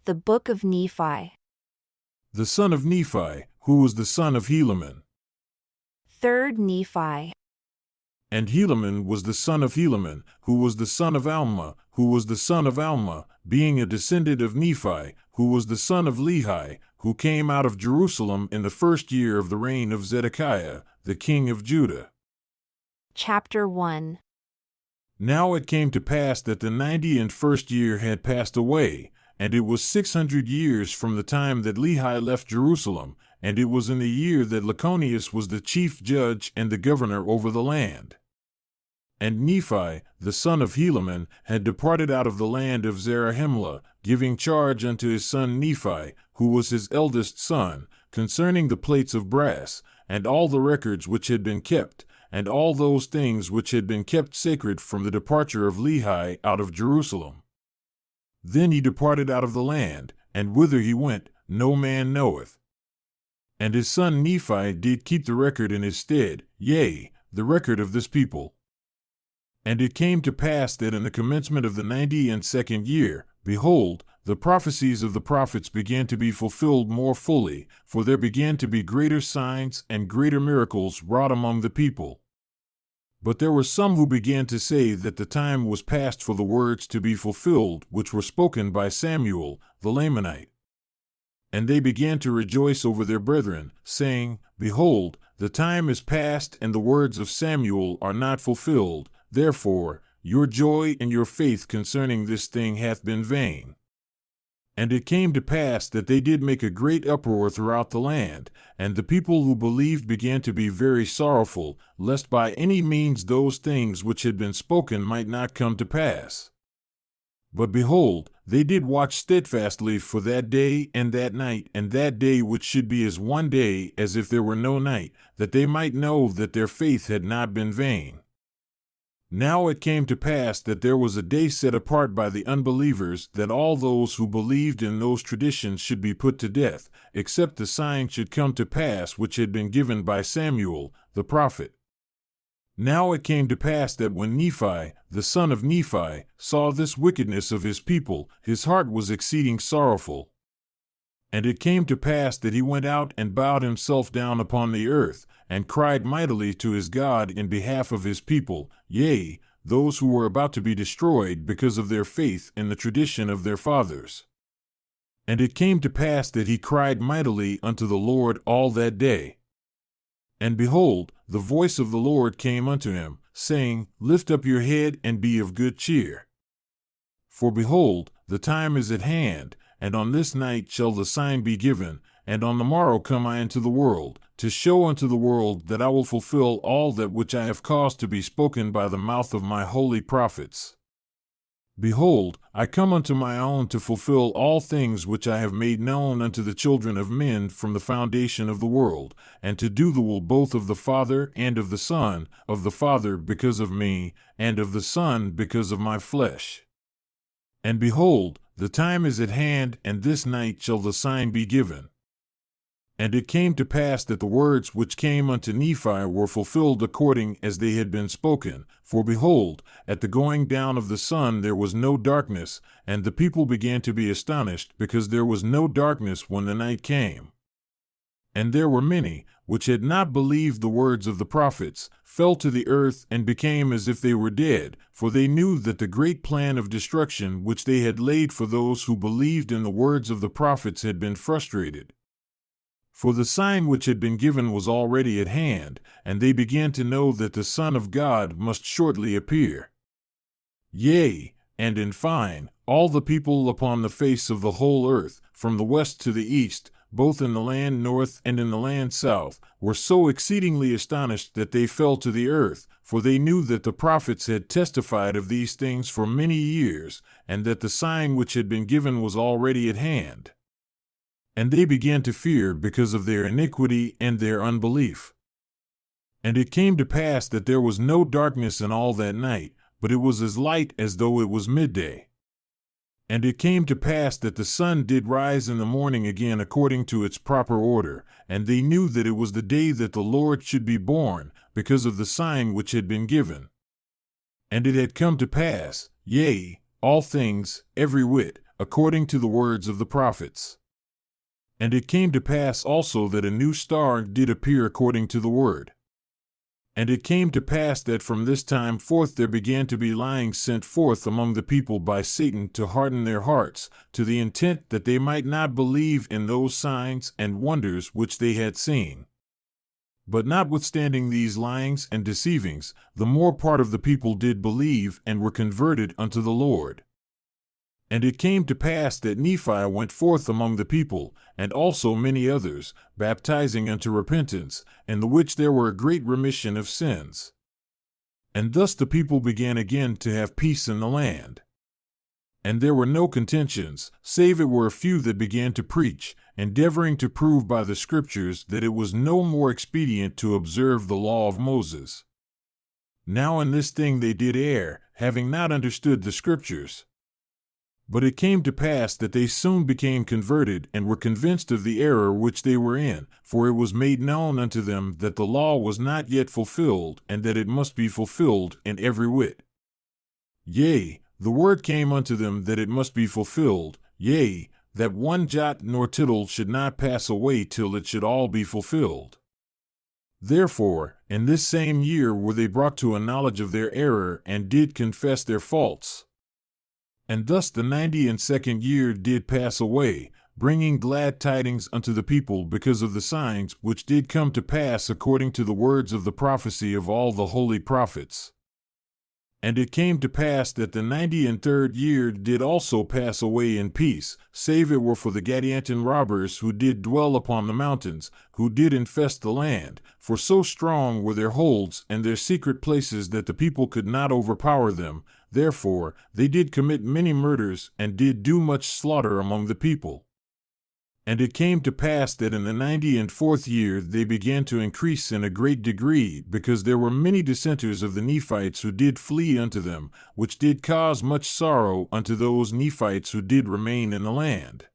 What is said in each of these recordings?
The Book of Nephi. The son of Nephi, who was the son of Helaman. 3rd Nephi. And Helaman was the son of Helaman, who was the son of Alma, who was the son of Alma, being a descendant of Nephi, who was the son of Lehi, who came out of Jerusalem in the 1st year of the reign of Zedekiah, the king of Judah. Chapter 1. Now it came to pass that the 91st year had passed away, and it was 600 years from the time that Lehi left Jerusalem, and it was in the year that Lyconius was the chief judge and the governor over the land. And Nephi, the son of Helaman, had departed out of the land of Zarahemla, giving charge unto his son Nephi, who was his eldest son, concerning the plates of brass, and all the records which had been kept, and all those things which had been kept sacred from the departure of Lehi out of Jerusalem. Then he departed out of the land, and whither he went, no man knoweth. And his son Nephi did keep the record in his stead, yea, the record of this people. And it came to pass that in the commencement of the 92nd year, behold, the prophecies of the prophets began to be fulfilled more fully, for there began to be greater signs and greater miracles wrought among the people. But there were some who began to say that the time was past for the words to be fulfilled which were spoken by Samuel, the Lamanite. And they began to rejoice over their brethren, saying, Behold, the time is past, and the words of Samuel are not fulfilled. Therefore, your joy and your faith concerning this thing hath been vain. And it came to pass that they did make a great uproar throughout the land, and the people who believed began to be very sorrowful, lest by any means those things which had been spoken might not come to pass. But behold, they did watch steadfastly for that day and that day which should be as one day as if there were no night, that they might know that their faith had not been vain. Now it came to pass that there was a day set apart by the unbelievers, that all those who believed in those traditions should be put to death, except the sign should come to pass which had been given by Samuel, the prophet. Now it came to pass that when Nephi, the son of Nephi, saw this wickedness of his people, his heart was exceeding sorrowful. And it came to pass that he went out and bowed himself down upon the earth, and cried mightily to his God in behalf of his people, yea, those who were about to be destroyed because of their faith in the tradition of their fathers. And it came to pass that he cried mightily unto the Lord all that day. And behold, the voice of the Lord came unto him, saying, Lift up your head and be of good cheer. For behold, the time is at hand, and on this night shall the sign be given, and on the morrow come I into the world, to show unto the world that I will fulfill all that which I have caused to be spoken by the mouth of my holy prophets. Behold, I come unto my own to fulfill all things which I have made known unto the children of men from the foundation of the world, and to do the will both of the Father and of the Son, of the Father because of me, and of the Son because of my flesh. And behold, the time is at hand, and this night shall the sign be given. And it came to pass that the words which came unto Nephi were fulfilled according as they had been spoken. For behold, at the going down of the sun there was no darkness, and the people began to be astonished, because there was no darkness when the night came. And there were many, which had not believed the words of the prophets, fell to the earth and became as if they were dead, for they knew that the great plan of destruction which they had laid for those who believed in the words of the prophets had been frustrated. For the sign which had been given was already at hand, and they began to know that the Son of God must shortly appear. Yea, and in fine, all the people upon the face of the whole earth, from the west to the east, both in the land north and in the land south, were so exceedingly astonished that they fell to the earth, for they knew that the prophets had testified of these things for many years, and that the sign which had been given was already at hand. And they began to fear because of their iniquity and their unbelief. And it came to pass that there was no darkness in all that night, but it was as light as though it was midday. And it came to pass that the sun did rise in the morning again according to its proper order, and they knew that it was the day that the Lord should be born, because of the sign which had been given. And it had come to pass, yea, all things, every whit, according to the words of the prophets. And it came to pass also that a new star did appear according to the word. And it came to pass that from this time forth there began to be lyings sent forth among the people by Satan to harden their hearts, to the intent that they might not believe in those signs and wonders which they had seen. But notwithstanding these lyings and deceivings, the more part of the people did believe and were converted unto the Lord. And it came to pass that Nephi went forth among the people, and also many others, baptizing unto repentance, in the which there were a great remission of sins. And thus the people began again to have peace in the land. And there were no contentions, save it were a few that began to preach, endeavoring to prove by the Scriptures that it was no more expedient to observe the law of Moses. Now in this thing they did err, having not understood the Scriptures. But it came to pass that they soon became converted and were convinced of the error which they were in, for it was made known unto them that the law was not yet fulfilled, and that it must be fulfilled in every whit. Yea, the word came unto them that it must be fulfilled, yea, that one jot nor tittle should not pass away till it should all be fulfilled. Therefore, in this same year were they brought to a knowledge of their error, and did confess their faults. And thus the 92nd year did pass away, bringing glad tidings unto the people because of the signs which did come to pass according to the words of the prophecy of all the holy prophets. And it came to pass that the 93rd year did also pass away in peace, save it were for the Gadianton robbers who did dwell upon the mountains, who did infest the land, for so strong were their holds and their secret places that the people could not overpower them. Therefore they did commit many murders, and did do much slaughter among the people. And it came to pass that in the 94th year they began to increase in a great degree, because there were many dissenters of the Nephites who did flee unto them, which did cause much sorrow unto those Nephites who did remain in the land.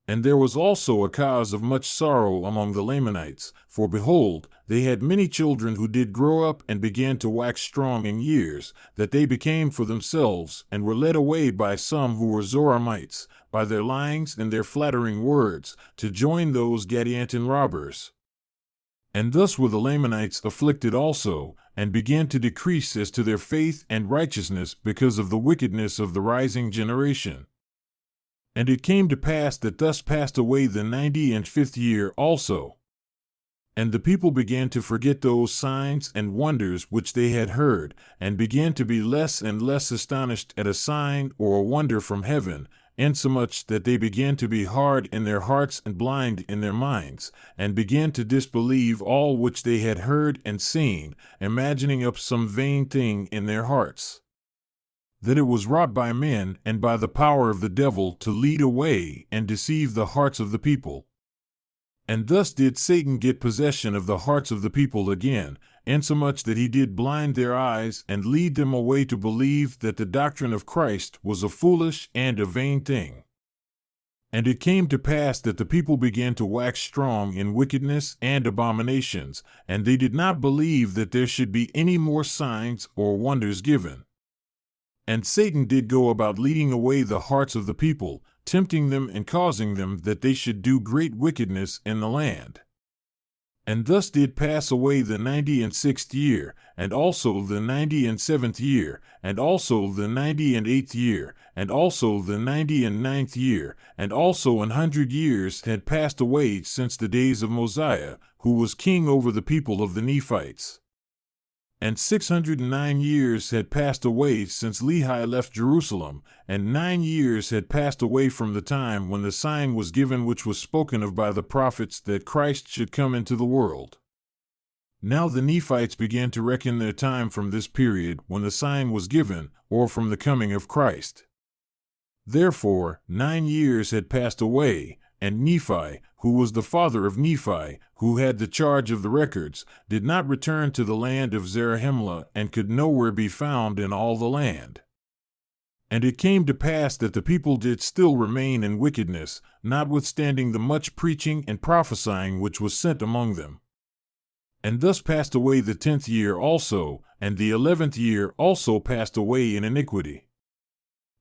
And there was also a cause of much sorrow among the Lamanites, for behold, they had many children who did grow up and began to wax strong in years, that they became for themselves, and were led away by some who were Zoramites, by their lyings and their flattering words, to join those Gadianton robbers. And thus were the Lamanites afflicted also, and began to decrease as to their faith and righteousness because of the wickedness of the rising generation. And it came to pass that thus passed away the 95th year also. And the people began to forget those signs and wonders which they had heard, and began to be less and less astonished at a sign or a wonder from heaven, insomuch that they began to be hard in their hearts and blind in their minds, and began to disbelieve all which they had heard and seen, imagining up some vain thing in their hearts, that it was wrought by men and by the power of the devil to lead away and deceive the hearts of the people. And thus did Satan get possession of the hearts of the people again, insomuch that he did blind their eyes and lead them away to believe that the doctrine of Christ was a foolish and a vain thing. And it came to pass that the people began to wax strong in wickedness and abominations, and they did not believe that there should be any more signs or wonders given. And Satan did go about leading away the hearts of the people, tempting them and causing them that they should do great wickedness in the land. And thus did pass away the 96th year, and also the 97th year, and also the 98th year, and also the 99th year, and also 100 years had passed away since the days of Mosiah, who was king over the people of the Nephites. And 609 years had passed away since Lehi left Jerusalem, and 9 years had passed away from the time when the sign was given which was spoken of by the prophets that Christ should come into the world. Now the Nephites began to reckon their time from this period when the sign was given, or from the coming of Christ. Therefore 9 years had passed away, and Nephi, who was the father of Nephi, who had the charge of the records, did not return to the land of Zarahemla, and could nowhere be found in all the land. And it came to pass that the people did still remain in wickedness, notwithstanding the much preaching and prophesying which was sent among them. And thus passed away the 10th year also, and the 11th year also passed away in iniquity.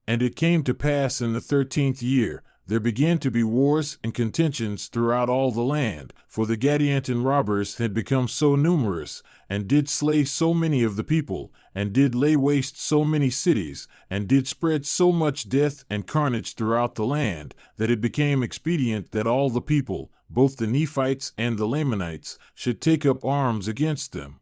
And it came to pass in the 13th year, there began to be wars and contentions throughout all the land, for the Gadianton robbers had become so numerous, and did slay so many of the people, and did lay waste so many cities, and did spread so much death and carnage throughout the land, that it became expedient that all the people, both the Nephites and the Lamanites, should take up arms against them.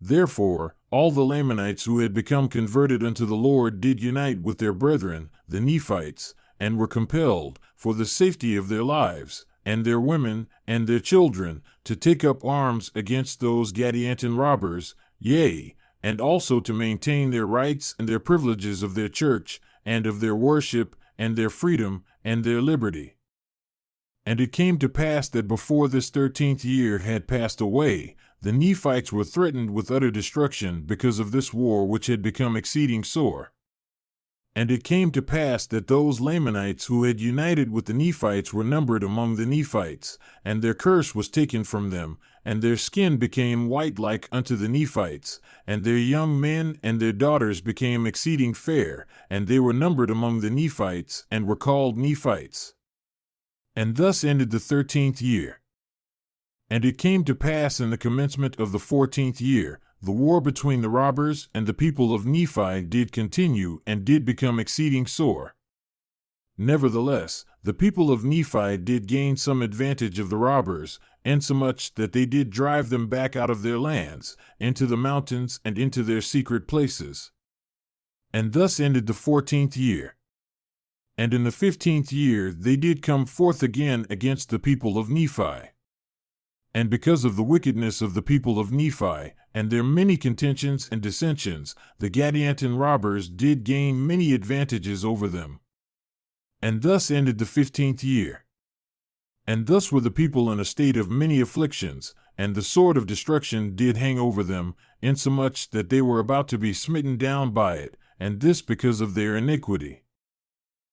Therefore, all the Lamanites who had become converted unto the Lord did unite with their brethren, the Nephites, and were compelled, for the safety of their lives, and their women, and their children, to take up arms against those Gadianton robbers, yea, and also to maintain their rights and their privileges of their church, and of their worship, and their freedom, and their liberty. And it came to pass that before this 13th year had passed away, the Nephites were threatened with utter destruction because of this war which had become exceeding sore. And it came to pass that those Lamanites who had united with the Nephites were numbered among the Nephites, and their curse was taken from them, and their skin became white like unto the Nephites, and their young men and their daughters became exceeding fair, and they were numbered among the Nephites, and were called Nephites. And thus ended the 13th year. And it came to pass in the commencement of the 14th year, the war between the robbers and the people of Nephi did continue and did become exceeding sore. Nevertheless, the people of Nephi did gain some advantage of the robbers, insomuch that they did drive them back out of their lands, into the mountains and into their secret places. And thus ended the 14th year. And in the 15th year they did come forth again against the people of Nephi. And because of the wickedness of the people of Nephi, and their many contentions and dissensions, the Gadianton robbers did gain many advantages over them. And thus ended the 15th year. And thus were the people in a state of many afflictions, and the sword of destruction did hang over them, insomuch that they were about to be smitten down by it, and this because of their iniquity.